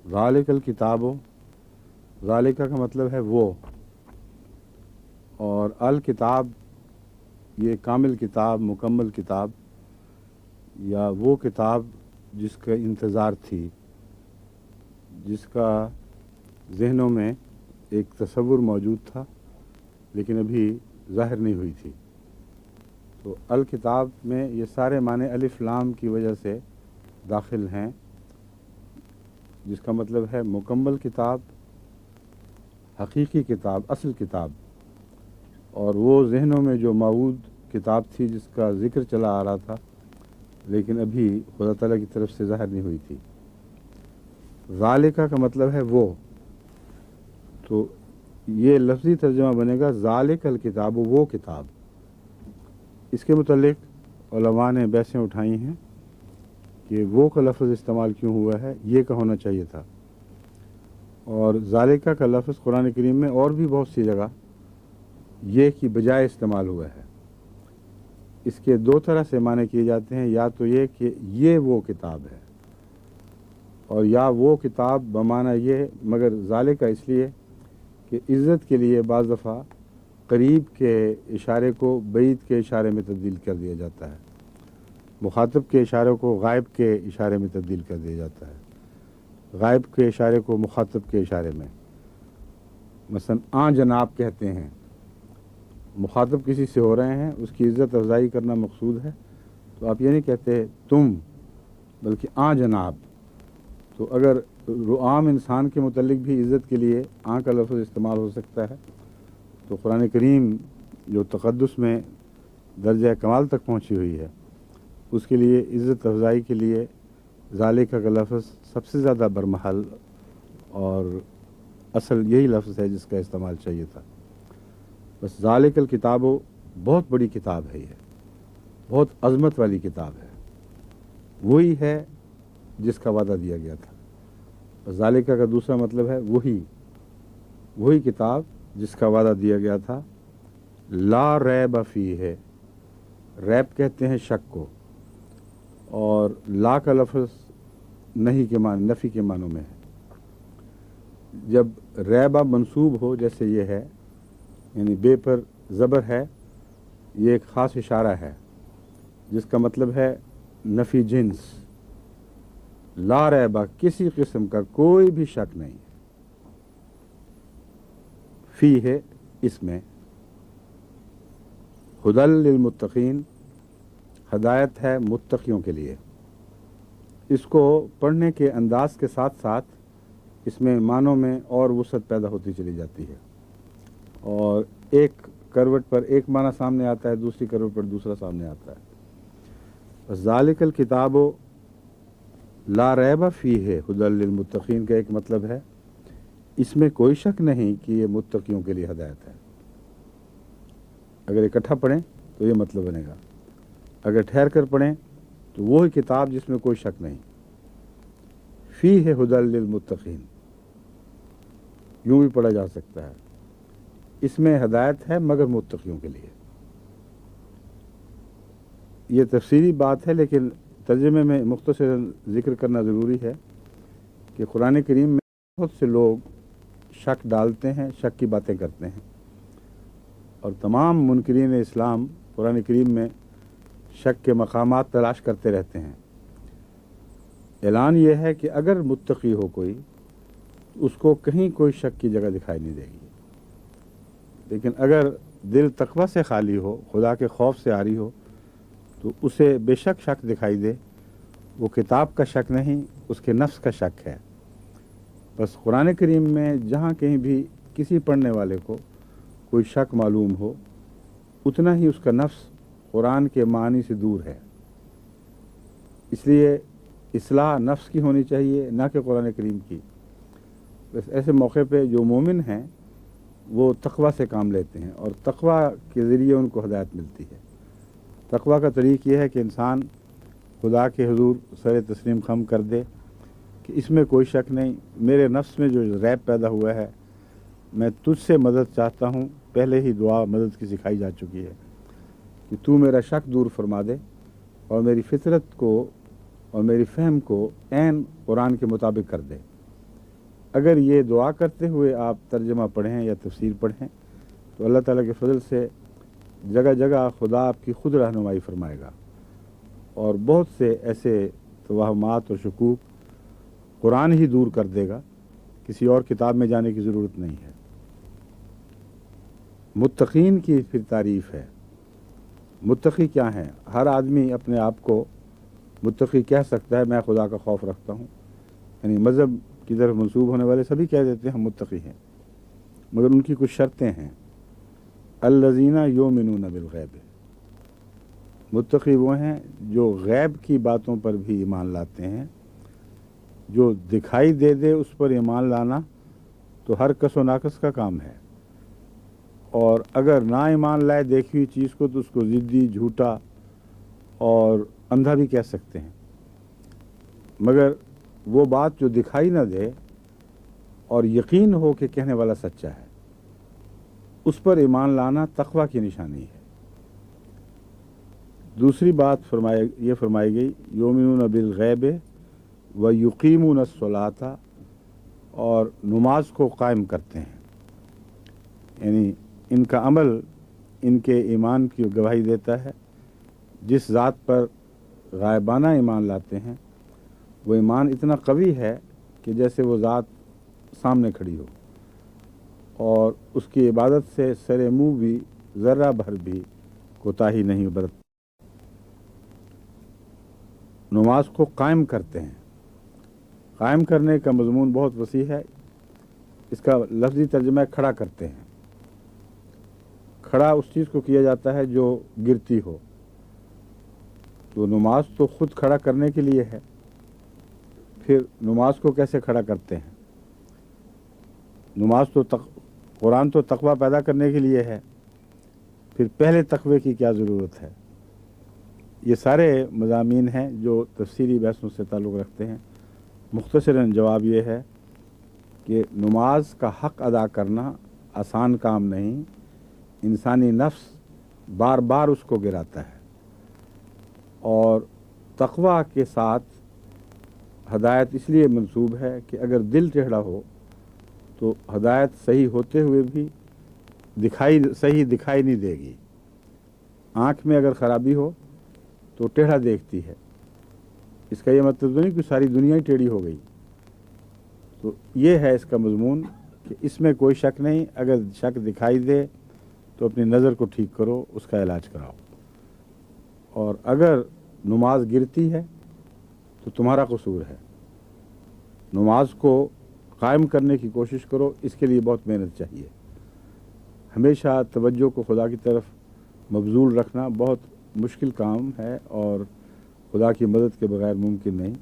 ज़ालिकल किताबो, ज़ालिका का मतलब है वो, और अल किताब ये कामिल किताब, मुकम्मल किताब, या वो किताब जिसका इंतज़ार थी, जिसका जहनों में एक तसव्वुर मौजूद था लेकिन अभी ज़ाहिर नहीं हुई थी। तो अल किताब में ये सारे माने अलिफ लाम की वजह से दाखिल हैं, जिसका मतलब है मुकम्मल किताब, हकीकी किताब, असल किताब, और वो जहनों में जो मौजूद किताब थी जिसका ज़िक्र चला आ रहा था लेकिन अभी खुदा ताला की तरफ से ज़ाहिर नहीं हुई थी। ज़ालिका का मतलब है वो, तो ये लफ्ज़ी तर्जुमा बनेगा ज़ालिकल किताब, वो किताब। इसके मुतल्लिक़ उलमा ने बहसें उठाई हैं कि वो का लफ्ज़ इस्तेमाल क्यों हुआ है, ये का होना चाहिए था। और ज़ालिका का लफ्ज़ कुरान करीम में और भी बहुत सी जगह ये की बजाय इस्तेमाल हुआ है। इसके दो तरह से माने किए जाते हैं, या तो ये कि ये वो किताब है, और या वो किताब बमाना ये, मगर ज़ालिका इसलिए कि इज़्ज़त के लिए बाज़ दफ़ा करीब के इशारे को बईद के इशारे में तब्दील कर दिया जाता है, मुखातब के इशारे को गायब के इशारे में तब्दील कर दिया जाता है, गायब के इशारे को मुखातब के इशारे में। मसलन आ जनाब कहते हैं, मुखातब किसी से हो रहे हैं, उसकी इज़्ज़त अफजाई करना मकसूद है, तो आप ये नहीं कहते तुम, बल्कि आ जनाब। तो अगर आम इंसान के मुतल्लिक भी इज़्ज़त के लिए आ का लफ्ज़ इस्तेमाल हो सकता है, तो कुरान करीम जो तक़द्दुस में दर्जा कमाल तक पहुँची हुई है, उसके लिए इज़्ज़त अफजाई के लिए ज़ालिका का लफ्ज़ सबसे ज़्यादा बरमहल और असल यही लफ्ज़ है जिसका इस्तेमाल चाहिए था। बस ज़ालिकल किताबो बहुत बड़ी किताब है, ये बहुत अज़मत वाली किताब है, वही है जिसका वादा दिया गया था। बस ज़ालिका का दूसरा मतलब है वही किताब जिसका वादा दिया गया था। ला रैब फी है, रैब कहते हैं शक को, और ला का लफ्ज़ नहीं के मान, नफ़ी के मानों में है। जब रैबा मंसूब हो जैसे ये है, यानी बे पर ज़बर है, ये एक ख़ास इशारा है जिसका मतलब है नफ़ी जिन्स। ला रैबा किसी किस्म का कोई भी शक नहीं फ़ी है इसमें। हुदल लिल मुत्तक़ीन, हदायत है मुत्तक़ियों के लिए। इसको पढ़ने के अंदाज़ के साथ साथ इसमें मानों में और वुसअत पैदा होती चली जाती है, और एक करवट पर एक माना सामने आता है, दूसरी करवट पर दूसरा सामने आता है। बस ज़ालिकल किताबो ला रैबा फ़ी है हुदल लिल मुत्तक़ीन का एक मतलब है इसमें कोई शक नहीं कि ये मुत्तक़ियों के लिए हदायत है। अगर इकट्ठा पढ़ें तो ये मतलब बनेगा, अगर ठहर कर पढ़ें तो वो ही किताब जिसमें कोई शक नहीं। फ़ी है हुदल लिल मुत्तक़ीन, यूँ भी पढ़ा जा सकता है, इसमें हदायत है मगर मुत्तक़ियों के लिए। ये तफसीरी बात है, लेकिन तर्जुमे में मुख्तसर ज़िक्र करना ज़रूरी है कि कुरान करीम में बहुत से लोग शक डालते हैं, शक की बातें करते हैं, और तमाम मुनकिरीन इस्लाम कुरान करीम में शक के मकामात तलाश करते रहते हैं। ऐलान यह है कि अगर मुत्तक़ी हो कोई, उसको कहीं कोई शक की जगह दिखाई नहीं देगी, लेकिन अगर दिल तक़वा से खाली हो, खुदा के खौफ से आरी हो, तो उसे बेशक शक दिखाई दे। वो किताब का शक नहीं, उसके नफ्स का शक है। बस कुरान करीम में जहाँ कहीं भी किसी पढ़ने वाले को कोई शक मालूम हो, उतना ही उसका नफ्स कुरान के मानी से दूर है। इसलिए इस्लाह नफ्स की होनी चाहिए, ना कि कुरान करीम की। बस ऐसे मौके पे जो मोमिन हैं वो तक़वा से काम लेते हैं, और तक़वा के ज़रिए उनको हदायत मिलती है। तक़वा का तरीक़ यह है कि इंसान खुदा के हुज़ूर सर तस्लीम खम कर दे कि इसमें कोई शक नहीं, मेरे नफ्स में जो रैब पैदा हुआ है, मैं तुझसे मदद चाहता हूँ। पहले ही दुआ मदद की सिखाई जा चुकी है कि तू मेरा शक दूर फरमा दे और मेरी फितरत को और मेरी फ़हम को ऐन कुरान के मुताबिक कर दे। اگر یہ دعا کرتے ہوئے آپ ترجمہ پڑھیں یا تفسیر پڑھیں تو اللہ تعالیٰ کے فضل سے جگہ جگہ خدا آپ کی خود رہنمائی فرمائے گا، اور بہت سے ایسے توہمات اور شکوک قرآن ہی دور کر دے گا، کسی اور کتاب میں جانے کی ضرورت نہیں ہے۔ متقین کی پھر تعریف ہے۔ متقی کیا ہیں؟ ہر آدمی اپنے آپ کو متقی کہہ سکتا ہے، میں خدا کا خوف رکھتا ہوں، یعنی مذہب کی طرف منسوب ہونے والے سبھی کہہ دیتے ہیں ہم متقی ہیں، مگر ان کی کچھ شرطیں ہیں۔ الذین یؤمنون بالغیب، متقی وہ ہیں جو غیب کی باتوں پر بھی ایمان لاتے ہیں۔ جو دکھائی دے دے اس پر ایمان لانا تو ہر کس و ناقص کا کام ہے، اور اگر نہ ایمان لائے دیکھی ہوئی چیز کو تو اس کو ضدی، جھوٹا اور اندھا بھی کہہ سکتے ہیں۔ مگر وہ بات جو دکھائی نہ دے اور یقین ہو کہ کہنے والا سچا ہے، اس پر ایمان لانا تقویٰ کی نشانی ہے۔ دوسری بات یہ فرمائی گئی، یؤمنون بالغیب ویقیمون الصلاۃ، اور نماز کو قائم کرتے ہیں، یعنی ان کا عمل ان کے ایمان کی گواہی دیتا ہے۔ جس ذات پر غائبانہ ایمان لاتے ہیں وہ ایمان اتنا قوی ہے کہ جیسے وہ ذات سامنے کھڑی ہو، اور اس کی عبادت سے سر منہ بھی ذرہ بھر بھی کوتاہی نہیں برت۔ نماز کو قائم کرتے ہیں۔ قائم کرنے کا مضمون بہت وسیع ہے، اس کا لفظی ترجمہ کھڑا کرتے ہیں۔ کھڑا اس چیز کو کیا جاتا ہے جو گرتی ہو، تو نماز تو خود کھڑا کرنے کے لیے ہے، پھر نماز کو کیسے کھڑا کرتے ہیں؟ نماز تو قرآن تو تقویٰ پیدا کرنے کے لیے ہے، پھر پہلے تقوی کی کیا ضرورت ہے؟ یہ سارے مضامین ہیں جو تفسیری بحثوں سے تعلق رکھتے ہیں۔ مختصراً جواب یہ ہے کہ نماز کا حق ادا کرنا آسان کام نہیں، انسانی نفس بار بار اس کو گراتا ہے، اور تقویٰ کے ساتھ ہدایت اس لیے منسوب ہے کہ اگر دل ٹیڑھا ہو تو ہدایت صحیح ہوتے ہوئے بھی صحیح دکھائی نہیں دے گی۔ آنکھ میں اگر خرابی ہو تو ٹیڑھا دیکھتی ہے، اس کا یہ مطلب نہیں کہ ساری دنیا ہی ٹیڑھی ہو گئی۔ تو یہ ہے اس کا مضمون کہ اس میں کوئی شک نہیں، اگر شک دکھائی دے تو اپنی نظر کو ٹھیک کرو، اس کا علاج کراؤ، اور اگر نماز گرتی ہے تو تمہارا قصور ہے۔ نماز کو قائم کرنے کی کوشش کرو، اس کے لیے بہت محنت چاہیے۔ ہمیشہ توجہ کو خدا کی طرف مبذول رکھنا بہت مشکل کام ہے، اور خدا کی مدد کے بغیر ممکن نہیں۔